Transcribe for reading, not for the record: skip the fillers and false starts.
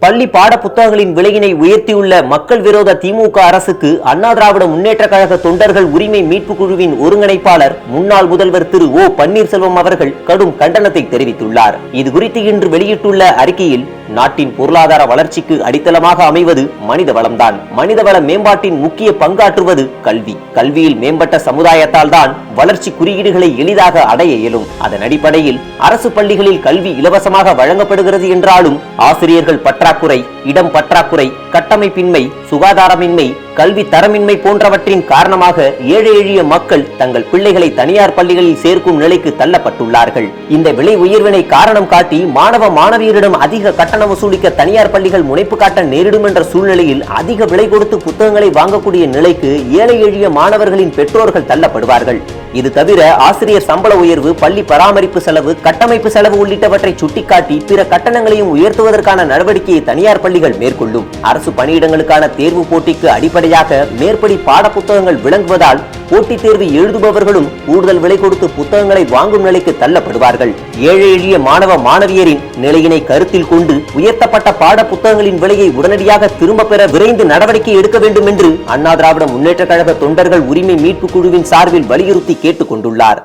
பள்ளி பாட புத்தகங்களின் விலையினை உயர்த்தியுள்ள மக்கள் விரோத திமுக அரசுக்கு அண்ணா திராவிட முன்னேற்ற கழக தொண்டர்கள் உரிமை மீட்பு குழுவின் ஒருங்கிணைப்பாளர் முன்னாள் முதல்வர் திரு ஓ பன்னீர்செல்வம் அவர்கள் கடும் கண்டனத்தை தெரிவித்துள்ளார். இது குறித்து இன்று வெளியிட்டுள்ள அறிக்கையில், நாட்டின் பொருளாதார வளர்ச்சிக்கு அடித்தளமாக அமைவது மனித வளம்தான். மனிதவள மேம்பாட்டின் முக்கிய பங்காற்றுவது கல்வி. கல்வியில் மேம்பட்ட சமுதாயத்தால் தான் வளர்ச்சி குறியீடுகளை எளிதாக அடைய இயலும். அதன் அடிப்படையில் அரசு பள்ளிகளில் கல்வி இலவசமாக வழங்கப்படுகிறது என்றாலும் ஆசிரியர்கள் பற்றாக்குறை, இடம் பற்றாக்குறை, கட்டமைப்பின்மை, சுகாதாரமின்மை, கல்வி தரமின்மை போன்றவற்றின் காரணமாக ஏழை எளிய மக்கள் தங்கள் பிள்ளைகளை தனியார் பள்ளிகளில் சேர்க்கும் நிலைக்கு தள்ளப்பட்டுள்ளார்கள். இந்த விலை உயர்வினை காரணம் காட்டி மாணவ மாணவியரிடம் அதிக கட்டணம் வசூலிக்க தனியார் பள்ளிகள் முனைப்பு காட்ட நேரிடும் என்ற சூழ்நிலையில் அதிக விலை கொடுத்து புத்தகங்களை வாங்கக்கூடிய நிலைக்கு ஏழை எளிய மாணவர்களின் பெற்றோர்கள் தள்ளப்படுவார்கள். இது தவிர ஆசிரியர் சம்பள உயர்வு, பள்ளி பராமரிப்பு செலவு, கட்டமைப்பு செலவு உள்ளிட்டவற்றை சுட்டிக்காட்டி பிற கட்டணங்களையும் உயர்த்துவதற்கான நடவடிக்கையை தனியார் பள்ளிகள் மேற்கொள்ளும். அரசு பணியிடங்களுக்கான தேர்வு போட்டிக்கு அடிப்படையாக மேற்படி பாட புத்தகங்கள் விளங்குவதால் போட்டித் தேர்வு எழுதுபவர்களும் கூடுதல் விலை கொடுத்து புத்தகங்களை வாங்கும் நிலைக்கு தள்ளப்படுவார்கள். ஏழை எளிய மாணவ மாணவியரின் நிலையினை கருத்தில் கொண்டு உயர்த்தப்பட்ட பாட புத்தகங்களின் விலையை உடனடியாக திரும்ப பெற விரைந்து நடவடிக்கை எடுக்க வேண்டும் என்று அண்ணா திராவிட முன்னேற்ற கழக தொண்டர்கள் உரிமை மீட்பு குழுவின் சார்பில் வலியுறுத்தி கேட்டுக் கொண்டுள்ளார்.